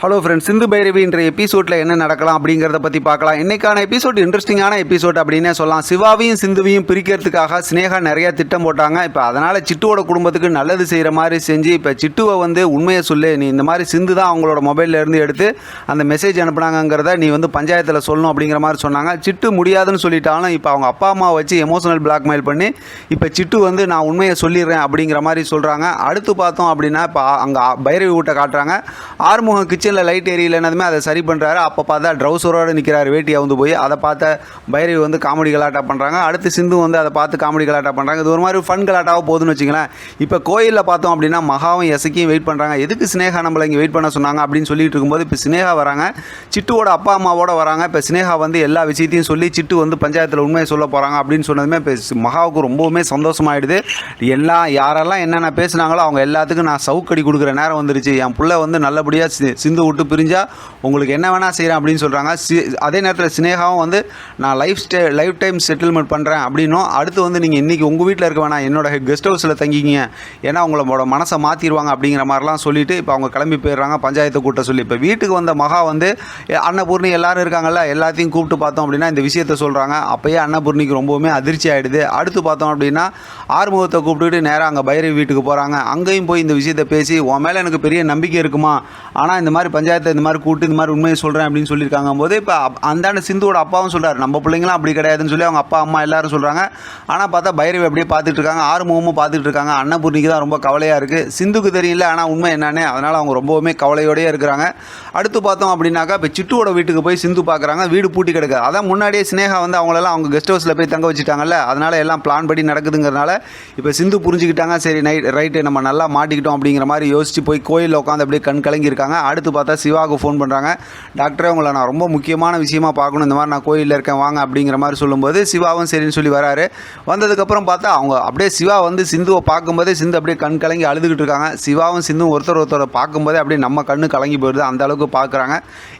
Hello friends, சிந்து பைரவின்ற எபிசோடில் என்ன நடக்கலாம் அப்படிங்கிறத பற்றி பார்க்கலாம். இன்றைக்கான எபிசோட் இன்ட்ரெஸ்டிங்கான எபிசோட் அப்படின்னே சொல்லலாம். சிவாவையும் சிந்துவையும் பிரிக்கிறதுக்காக ஸ்னேகா நிறையா திட்டம் போட்டாங்க. இப்போ அதனால் சிட்டுவோட குடும்பத்துக்கு நல்லது செய்கிற மாதிரி செஞ்சு இப்போ சிட்டுவை உண்மையை சொல்லு, நீ இந்த மாதிரி சிந்து தான் அவங்களோட மொபைலில் இருந்து எடுத்து அந்த மெசேஜ் அனுப்புனாங்கிறத நீ பஞ்சாயத்தில் சொல்லணும் அப்படிங்கிற மாதிரி சொன்னாங்க. சிட்டு முடியாதுன்னு சொல்லிட்டாலும் இப்போ அவங்க அப்பா அம்மா வச்சு எமோஷனல் பிளாக்மெயில் பண்ணி இப்போ சிட்டு நான் உண்மையை சொல்லிடுறேன் அப்படிங்கிற மாதிரி சொல்கிறாங்க. அடுத்து பார்த்தோம் அப்படின்னா இப்போ அங்கே பைரவி வீட்டை காட்டுறாங்க. ஆறுமுகம் கிச்சனில் லைட் எரியலன்னதுமே அதை சரி பண்ணுறாரு. அப்போ பார்த்தா ட்ரௌசரோடு நிற்கிறாரு, வேட்டி அவுந்து போய். அதை பார்த்த பைரவி காமெடி கலாட்டா பண்ணுறாங்க. அடுத்து சிந்து அதை பார்த்து காமெடி கலாட்டா பண்ணுறாங்க. இது ஒரு மாதிரி ஃபன் கலாட்டாக போகுதுன்னு வச்சுங்களேன். இப்போ கோயிலில் பார்த்தோம் அப்படின்னா மகாவும் எசக்கியும் வெயிட் பண்ணுறாங்க. எதுக்கு ஸ்னேகா நம்மளை இங்கே வெயிட் பண்ண சொன்னாங்க அப்படின்னு சொல்லிட்டு இருக்கும்போது இப்போ ஸ்னேகா வராங்க. சிட்டுவோட அப்பா அம்மாவோட வராங்க. இப்போ ஸ்னேகா எல்லா விஷயத்தையும் சொல்லி சிட்டு பஞ்சாயத்தில் உண்மையை சொல்ல போகிறாங்க அப்படின்னு சொன்னதுமே இப்போ மகாவுக்கு ரொம்பவுமே சந்தோஷமாயிடுது. யாரெல்லாம் என்னென்ன பேசுனாங்களோ அவங்க எல்லாத்துக்கும் நான் சவுக்கடி கொடுக்குற நேரம் வந்துருச்சு. என் பிள்ளை நல்லபடியாக சிந்து விட்டு பிரிஞ்சா உங்களுக்கு என்ன வேணால் செய்கிறேன் அப்படின்னு சொல்கிறாங்க. அதே நேரத்தில் ஸ்னேகாவும் நான் லைஃப் டைம் செட்டில்மெண்ட் பண்ணுறேன் அப்படின்னும், அடுத்து நீங்கள் இன்றைக்கி உங்கள் வீட்டில் இருக்க வேணாம், என்னோட கெஸ்ட் ஹவுஸில் தங்கிக்கிங்க, ஏன்னா உங்களோட மனசை மாற்றிடுவாங்க அப்படிங்கிற மாதிரிலாம் சொல்லிவிட்டு இப்போ அவங்க கிளம்பி போயிடுறாங்க பஞ்சாயத்தை கூட்ட சொல்லி. இப்போ வீட்டுக்கு வந்த மகா அன்னபூர்ணி எல்லோரும் இருக்காங்கல்ல, எல்லாத்தையும் கூப்பிட்டு பார்த்தோம் அப்படின்னா இந்த விஷயத்த சொல்கிறாங்க. அப்போயே அன்னபூர்ணிக்கு ரொம்பவுமே அதிர்ச்சி ஆகிடுது. அடுத்து பார்த்தோம் அப்படின்னா ஆறுமுகத்தை கூப்பிட்டுட்டு நேராக அங்கே பைரவி வீட்டுக்கு போகிறாங்க. அங்கேயும் போய் இந்த விஷயத்தை பேசி உன் மேலே எனக்கு பெரிய நம்பிக்கை இருக்குமா, ஆனால் இந்த மாதிரி பஞ்சாயத்தை இந்த மாதிரி கூப்பிட்டு இந்த மாதிரி உண்மையை சொல்கிறேன் அப்படின்னு சொல்லியிருக்காங்க போது இப்போ அந்தாண்ட சிந்துவோட அப்பாவும் சொல்கிறார் நம்ம பிள்ளைங்களாம் அப்படி கிடையாதுன்னு சொல்லி அவங்க அப்பா அம்மா எல்லாரும் சொல்கிறாங்க. ஆனால் பார்த்தா பைரவி அப்படியே பார்த்துட்டு இருக்காங்க, ஆறுமுகமும் பார்த்துட்டு இருக்காங்க. அன்னபூர்ணிக்கு தான் ரொம்ப கவலையாக இருக்குது. சிந்துக்கு தெரியல, ஆனால் உண்மை என்னன்னு, அதனால் அவங்க ரொம்பவுமே கவலையோடையே இருக்கிறாங்க. அடுத்து பார்த்தோம் அப்படின்னாக்கா இப்போ சிட்டுவோட வீட்டுக்கு போய் சிந்து பார்க்குறாங்க. வீடு பூட்டி கிடக்கு. அதான் முன்னாடியே ஸ்னேகா அவங்களெல்லாம் அவங்க கெஸ்ட் ஹவுஸில் போய் தங்க வச்சுட்டாங்கல்ல, அதனால் எல்லாம் பிளான் படி நடக்குதுங்கிறனால இப்போ சிந்து புரிஞ்சுக்கிட்டாங்க. சரி ரைட்டு நம்ம நல்லா மாட்டிக்கிட்டோம் அப்படிங்கிற மாதிரி யோசிச்சு போய் கோயிலில் உட்காந்து அப்படியே கண் கலங்கியிருக்காங்க. அடுத்து பார்த்தா சிவாவுக்கு ஃபோன் பண்ணுறாங்க. டாக்டரே உங்களை நான் ரொம்ப முக்கியமான விஷயமா பார்க்கணும், இந்த மாதிரி நான் கோயிலில் இருக்கேன் வாங்க அப்படிங்கிற மாதிரி சொல்லும்போது சிவாவும் சரின்னு சொல்லி வராரு. வந்ததுக்கப்புறம் பார்த்தா அவங்க அப்படியே சிவா சிந்துவை பார்க்கும்போதே சிந்து அப்படியே கண் கலங்கி அழுதுகிட்டு இருக்காங்க. சிவாவும் சிந்துவும் ஒருத்தரை பார்க்கும்போதே அப்படியே நம்ம கண்ணு கலங்கி போயிடுது, அந்த அளவுக்கு பார்க்குறாங்க.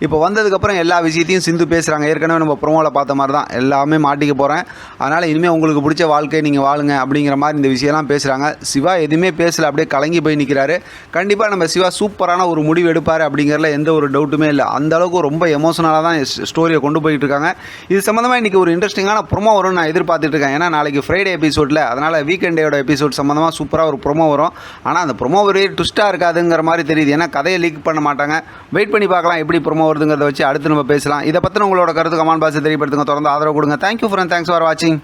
இப்போ வந்ததுக்கப்புறம் எல்லா விஷயத்தையும் சிந்து பேசுகிறாங்க. ஏற்கனவே நம்ம ப்ரோமோவில் பார்த்த மாதிரி தான் எல்லாமே மாட்டிக்க போகிறேன், அதனால் இனிமேல் உங்களுக்கு பிடிச்ச வாழ்க்கையை நீங்கள் வாழுங்க அப்படிங்கிற மாதிரி இந்த விஷயம்லாம் பேசுகிறாங்க. சிவா எதுவுமே பேசலை, அப்படியே கலங்கி போய் நிற்கிறாரு. கண்டிப்பாக நம்ம சிவா சூப்பரான ஒரு முடிவு எடுப்பார் அப்படிங்கிறதுல எந்த ஒரு டவுட்டுமே இல்லை. அந்த அளவுக்கு ரொம்ப எமோஷனலாக தான் ஸ்டோரியை கொண்டு போயிட்டு இருக்காங்க. இது சம்மந்தமாக இன்றைக்கி ஒரு இன்ட்ரெஸ்டிங்கான ப்ரோமோ வரும்னு நான் எதிர்பார்த்துட்டு இருக்கேன். ஏன்னா நாளைக்கு ஃப்ரைடே எபிசோடில், அதனால் வீக்கெண்டோட எபிசோட் சம்மந்தமாக சூப்பராக ஒரு ப்ரோமோ வரும். ஆனால் அந்த ப்ரோமோ ஒரு ட்விஸ்ட்டாக இருக்காதுங்கிற மாதிரி தெரியுது. ஏன்னா கதையை லீக் பண்ண மாட்டாங்க. வெயிட் பண்ணி பார்க்கலாம் எப்படி ப்ரோமோ வருதுங்கிறத வச்சு அடுத்து நம்ம பேசலாம். இதை பற்றின உங்களோட கருத்து கமெண்ட் பாக்ஸில் தெரியப்படுத்துங்க. தொடர்ந்து ஆதரவு கொடுங்க. தேங்க்யூ ஃப்ரெண்ட், தேங்க்ஸ் ஃபார் வாட்சிங்.